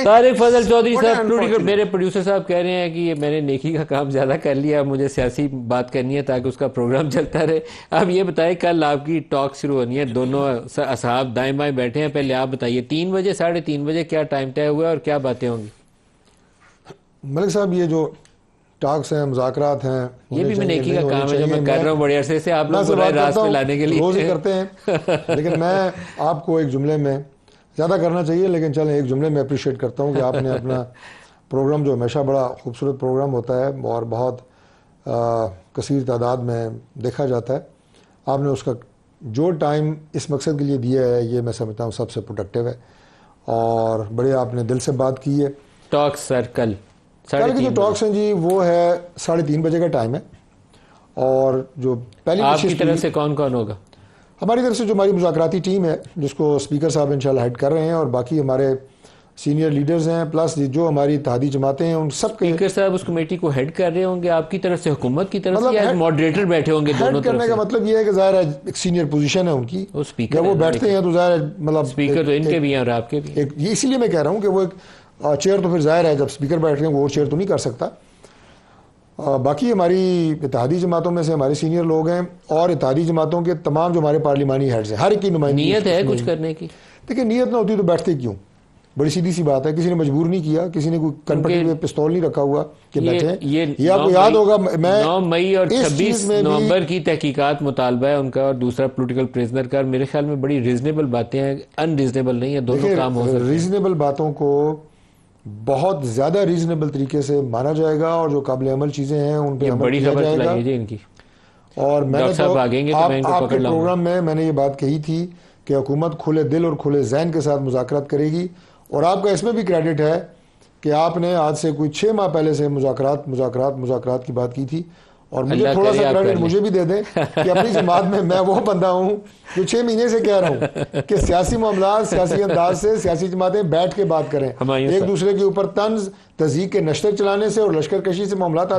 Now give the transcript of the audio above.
طارق فضل چودھری صاحب میرے پروڈیوسر صاحب کہہ رہے ہیں کہ یہ میں نے نیکی کا کام زیادہ کر لیا، مجھے سیاسی بات کرنی ہے تاکہ اس کا پروگرام چلتا رہے. اب یہ بتائیں کل آپ کی ٹاک شروع ہونی ہے، دونوں اصحاب دائیں بائیں بیٹھے ہیں، پہلے آپ بتائیے 3 بجے 3:30 بجے کیا ٹائم طے ہوا ہے اور کیا باتیں ہوں گی؟ ملک صاحب یہ جو ٹاکس ہیں، مذاکرات ہیں، یہ بھی میں نیکی کا کام ہے جو میں کر رہا ہوں بڑے عرصے سے آپ لوگ براہ راست پہ لانے کے لیے روز ہی کرتے ہیں. لیکن میں آپ کو ایک جملے میں زیادہ کرنا چاہیے، لیکن چلیں ایک جملے میں اپریشیٹ کرتا ہوں کہ آپ نے اپنا پروگرام جو ہمیشہ بڑا خوبصورت پروگرام ہوتا ہے اور بہت کثیر تعداد میں دیکھا جاتا ہے، آپ نے اس کا جو ٹائم اس مقصد کے لیے دیا ہے یہ میں سمجھتا ہوں سب سے پروڈکٹیو ہے، اور بڑے آپ نے دل سے بات کی ہے. ٹاک سر کل کی جو ٹاکس ہیں جی وہ ہے 3:30 بجے کا ٹائم ہے، اور جو پہلی آپ کی طرف سے کون کون ہوگا؟ ہماری طرف سے جو ہماری مذاکراتی ٹیم ہے جس کو اسپیکر صاحب انشاءاللہ ہیڈ کر رہے ہیں، اور باقی ہمارے سینئر لیڈرز ہیں، پلس جو ہماری اتحادی جماعتیں ہیں ان سب کے اسپیکر صاحب اس کمیٹی کو ہیڈ کر رہے ہوں گے آپ کی طرف سے، حکومت کی طرف سے، یا ماڈریٹر بیٹھے ہوں گے دونوں ہیڈ کرنے کا مطلب یہ ہے کہ ظاہر ہے ایک سینئر پوزیشن ہے ان کی، جب وہ بیٹھتے ہیں تو ظاہر ہے مطلب اسپیکر تو ان کے بھی ہیں اور آپ کے بھی، اسی لیے میں کہہ رہا ہوں کہ وہ ایک چیئر تو پھر ظاہر ہے جب اسپیکر بیٹھتے ہیں وہ اور چیئر تو نہیں کر سکتا. باقی ہماری اتحادی جماعتوں میں سے ہمارے سینئر لوگ ہیں، اور اتحادی جماعتوں کے تمام جو ہمارے پارلیمانی ہیڈز ہیں ہر ایک کی نمائندگی. نیت ہے کچھ کرنے کی؟ دیکھیں نیت نہ ہوتی تو بیٹھتے کیوں؟ بڑی سیدھی سی بات ہے، کسی نے مجبور نہیں کیا، کسی نے کوئی کنپٹی میں پستول نہیں رکھا ہوا کہ بیٹھے. یہ آپ کو یاد ہوگا میں 9 مئی اور 26 نومبر کی تحقیقات مطالبہ ہے ان کا، اور دوسرا پولیٹیکل پریزنر کا. میرے خیال میں بڑی ریزنیبل باتیں ہیں، ان ریزنیبل نہیں ہے، دونوں کام ہو سکتے ہیں. ریزنیبل باتوں کو بہت زیادہ ریزنیبل طریقے سے مانا جائے گا، اور جو قابل عمل چیزیں ہیں ان پہ عمل کیا جائے گا. جی ان کی اور میں نے تو آپ کے پروگرام میں نے یہ بات کہی تھی کہ حکومت کھلے دل اور کھلے ذہن کے ساتھ مذاکرات کرے گی، اور آپ کا اس میں بھی کریڈٹ ہے کہ آپ نے آج سے کوئی 6 ماہ پہلے سے مذاکرات کی بات کی تھی، اور مجھے تھوڑا سا کریڈٹ مجھے بھی دے دیں کہ اپنی جماعت میں وہ بندہ ہوں جو 6 مہینے سے کہہ رہا ہوں کہ سیاسی معاملات سیاسی انداز سے سیاسی جماعتیں بیٹھ کے بات کریں، ایک دوسرے کے اوپر طنز تہذیب کے نشتر چلانے سے اور لشکر کشی سے معاملات